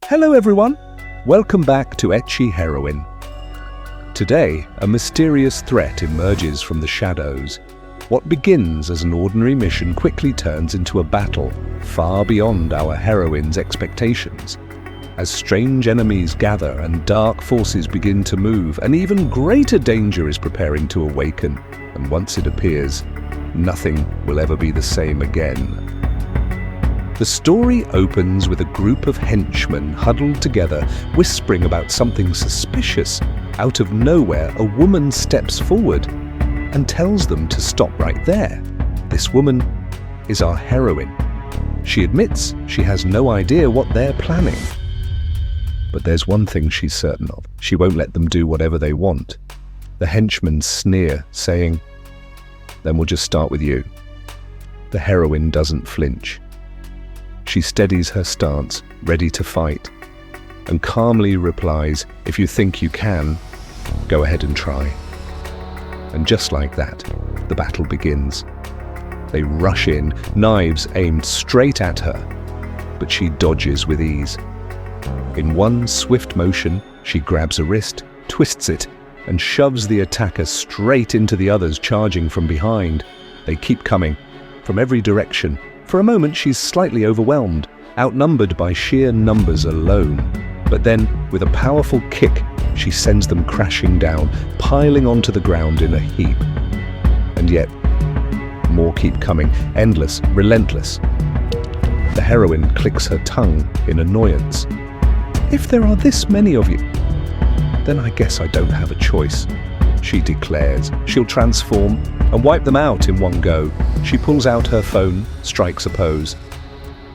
Hello everyone, welcome back to Ecchi Heroine. Today, a mysterious threat emerges from the shadows. What begins as an ordinary mission quickly turns into a battle far beyond our heroine's expectations. As strange enemies gather and dark forces begin to move, an even greater danger is preparing to awaken, and once it appears, nothing will ever be the same again. The story opens with a group of henchmen huddled together, whispering about something suspicious. Out of nowhere, a woman steps forward and tells them to stop right there. This woman is our heroine. She admits she has no idea what they're planning. But there's one thing she's certain of. She won't let them do whatever they want. The henchmen sneer, saying, "Then we'll just start with you." The heroine doesn't flinch. She steadies her stance, ready to fight, and calmly replies, "If you think you can, go ahead and try." And just like that, the battle begins. They rush in, knives aimed straight at her, but she dodges with ease. In one swift motion, she grabs a wrist, twists it, and shoves the attacker straight into the others charging from behind. They keep coming, from every direction. For a moment, she's slightly overwhelmed, outnumbered by sheer numbers alone. But then, with a powerful kick, she sends them crashing down, piling onto the ground in a heap. And yet, more keep coming, endless, relentless. The heroine clicks her tongue in annoyance. "If there are this many of you, then I guess I don't have a choice," she declares. She'll transform and wipe them out in one go. She pulls out her phone, strikes a pose.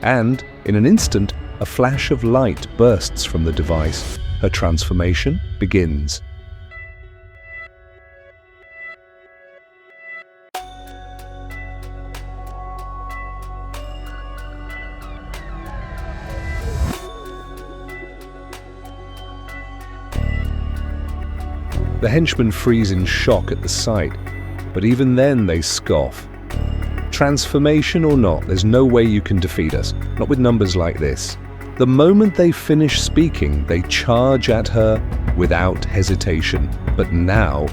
And, in an instant, a flash of light bursts from the device. Her transformation begins. The henchmen freeze in shock at the sight, but even then they scoff. Transformation or not, there's no way you can defeat us, not with numbers like this. The moment they finish speaking, they charge at her without hesitation. But now,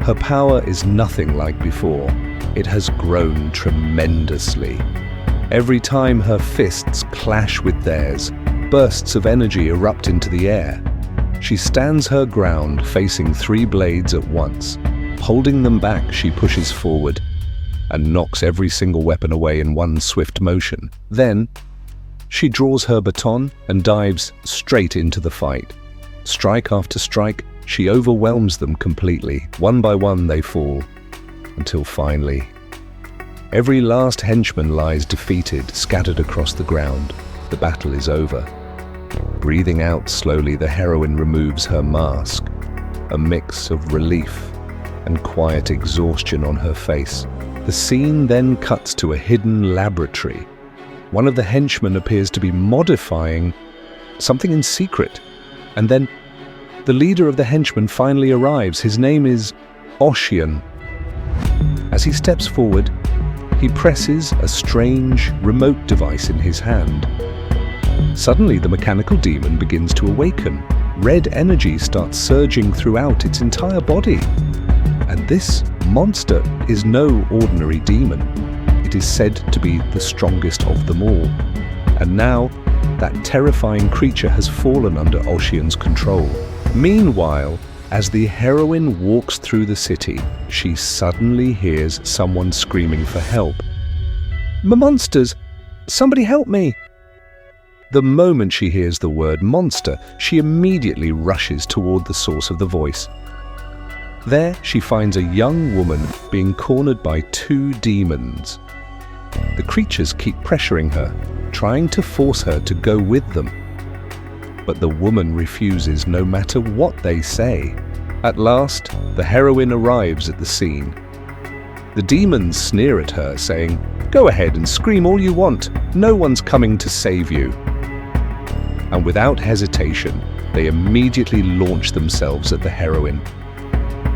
her power is nothing like before. It has grown tremendously. Every time her fists clash with theirs, bursts of energy erupt into the air. She stands her ground, facing three blades at once. Holding them back, she pushes forward and knocks every single weapon away in one swift motion. Then, she draws her baton and dives straight into the fight. Strike after strike, she overwhelms them completely. One by one they fall, until finally, every last henchman lies defeated, scattered across the ground. The battle is over. Breathing out slowly, the heroine removes her mask, a mix of relief and quiet exhaustion on her face. The scene then cuts to a hidden laboratory. One of the henchmen appears to be modifying something in secret. And then the leader of the henchmen finally arrives. His name is Ocean. As he steps forward, he presses a strange remote device in his hand. Suddenly, the mechanical demon begins to awaken. Red energy starts surging throughout its entire body. And this monster is no ordinary demon. It is said to be the strongest of them all. And now, that terrifying creature has fallen under Ocean's control. Meanwhile, as the heroine walks through the city, she suddenly hears someone screaming for help. "Monsters! Somebody help me!" The moment she hears the word monster, she immediately rushes toward the source of the voice. There, she finds a young woman being cornered by two demons. The creatures keep pressuring her, trying to force her to go with them. But the woman refuses no matter what they say. At last, the heroine arrives at the scene. The demons sneer at her, saying, "Go ahead and scream all you want. No one's coming to save you." And without hesitation, they immediately launch themselves at the heroine.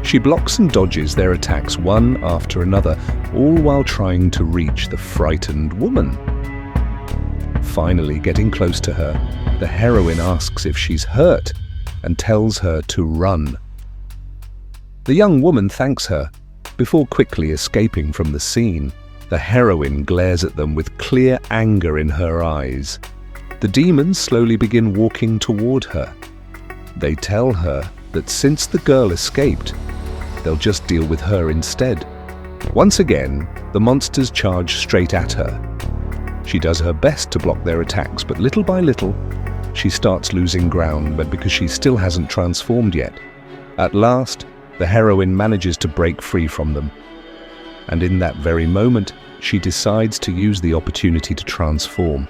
She blocks and dodges their attacks one after another, all while trying to reach the frightened woman. Finally getting close to her, the heroine asks if she's hurt and tells her to run. The young woman thanks her before quickly escaping from the scene. The heroine glares at them with clear anger in her eyes. The demons slowly begin walking toward her. They tell her that since the girl escaped, they'll just deal with her instead. Once again, the monsters charge straight at her. She does her best to block their attacks, but little by little, she starts losing ground, but because she still hasn't transformed yet. At last, the heroine manages to break free from them. And in that very moment, she decides to use the opportunity to transform.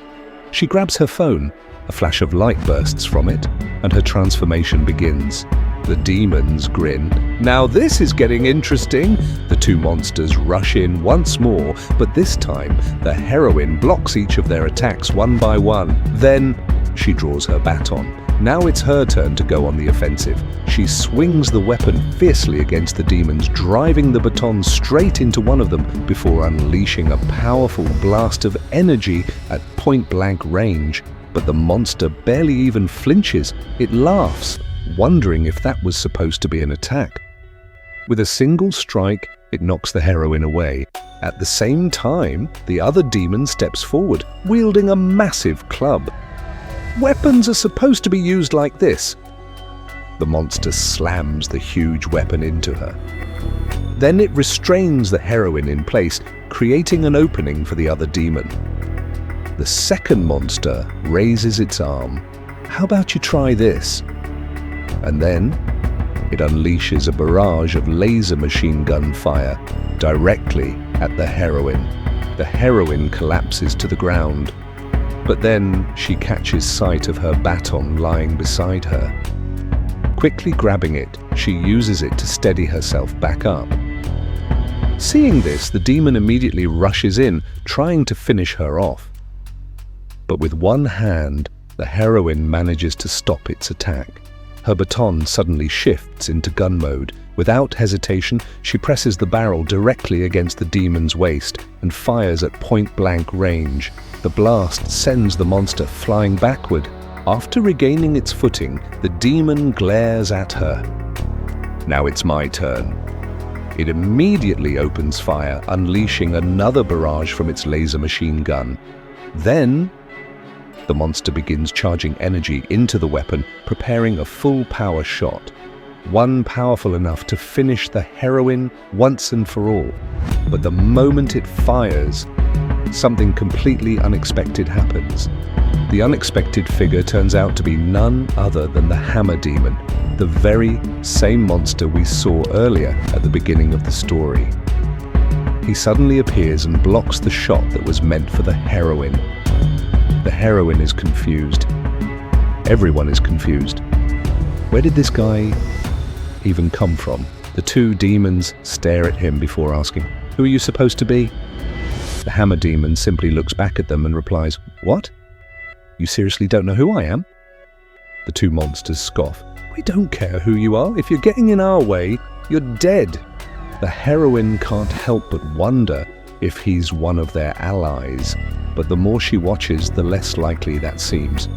She grabs her phone, a flash of light bursts from it, and her transformation begins. The demons grin. Now this is getting interesting. The two monsters rush in once more, but this time the heroine blocks each of their attacks one by one. Then she draws her baton. Now it's her turn to go on the offensive. She swings the weapon fiercely against the demons, driving the baton straight into one of them before unleashing a powerful blast of energy at point-blank range. But the monster barely even flinches. It laughs, wondering if that was supposed to be an attack. With a single strike, it knocks the heroine away. At the same time, the other demon steps forward, wielding a massive club. Weapons are supposed to be used like this. The monster slams the huge weapon into her. Then it restrains the heroine in place, creating an opening for the other demon. The second monster raises its arm. How about you try this? And then it unleashes a barrage of laser machine gun fire directly at the heroine. The heroine collapses to the ground, but then she catches sight of her baton lying beside her. Quickly grabbing it, she uses it to steady herself back up. Seeing this, the demon immediately rushes in, trying to finish her off. But with one hand, the heroine manages to stop its attack. Her baton suddenly shifts into gun mode. Without hesitation, she presses the barrel directly against the demon's waist and fires at point-blank range. The blast sends the monster flying backward. After regaining its footing, the demon glares at her. Now it's my turn. It immediately opens fire, unleashing another barrage from its laser machine gun. Then the monster begins charging energy into the weapon, preparing a full power shot. One powerful enough to finish the heroine once and for all. But the moment it fires, something completely unexpected happens. The unexpected figure turns out to be none other than the Hammer Demon, the very same monster we saw earlier at the beginning of the story. He suddenly appears and blocks the shot that was meant for the heroine. The heroine is confused. Everyone is confused. Where did this guy even come from? The two demons stare at him before asking, "Who are you supposed to be?" The Hammer Demon simply looks back at them and replies, "What? You seriously don't know who I am?" The two monsters scoff. "We don't care who you are. If you're getting in our way, you're dead." The heroine can't help but wonder if he's one of their allies, but the more she watches, the less likely that seems.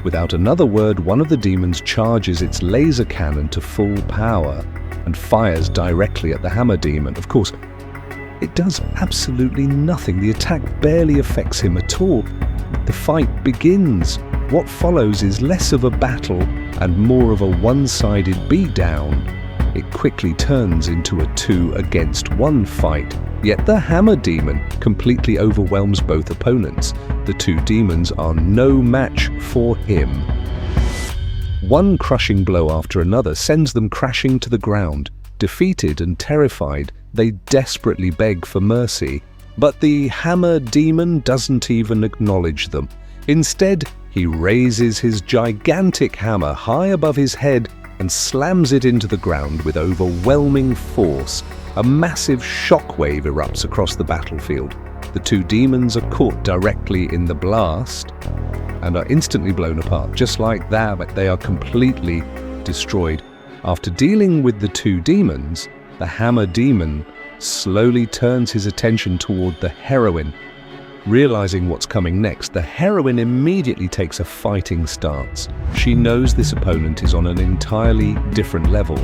Without another word, one of the demons charges its laser cannon to full power and fires directly at the Hammer Demon. Of course, it does absolutely nothing. The attack barely affects him at all. The fight begins. What follows is less of a battle and more of a one-sided beatdown. It quickly turns into a 2-against-1 fight. Yet the Hammer Demon completely overwhelms both opponents. The two demons are no match for him. One crushing blow after another sends them crashing to the ground. Defeated and terrified, they desperately beg for mercy. But the Hammer Demon doesn't even acknowledge them. Instead, he raises his gigantic hammer high above his head and slams it into the ground with overwhelming force. A massive shockwave erupts across the battlefield. The two demons are caught directly in the blast and are instantly blown apart. Just like that, they are completely destroyed. After dealing with the two demons, the Hammer Demon slowly turns his attention toward the heroine. Realizing what's coming next, the heroine immediately takes a fighting stance. She knows this opponent is on an entirely different level.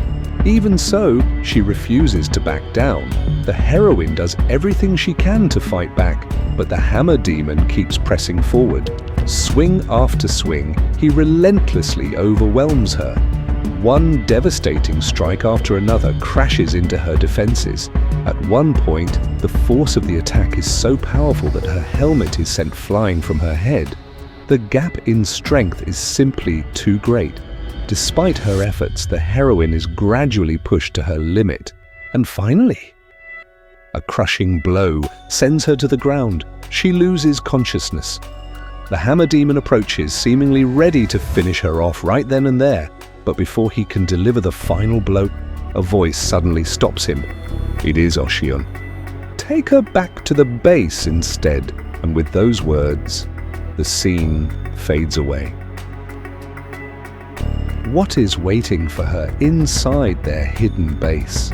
Even so, she refuses to back down. The heroine does everything she can to fight back, but the hammer demon keeps pressing forward. Swing after swing, he relentlessly overwhelms her. One devastating strike after another crashes into her defenses. At one point, the force of the attack is so powerful that her helmet is sent flying from her head. The gap in strength is simply too great. Despite her efforts, the heroine is gradually pushed to her limit. And finally, a crushing blow sends her to the ground. She loses consciousness. The hammer demon approaches, seemingly ready to finish her off right then and there. But before he can deliver the final blow, a voice suddenly stops him. It is Ocean. Take her back to the base instead. And with those words, the scene fades away. What is waiting for her inside their hidden base?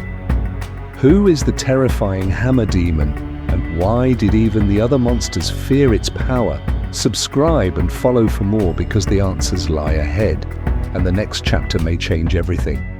Who is the terrifying hammer demon, and why did even the other monsters fear its power? Subscribe and follow for more, because the answers lie ahead, and the next chapter may change everything.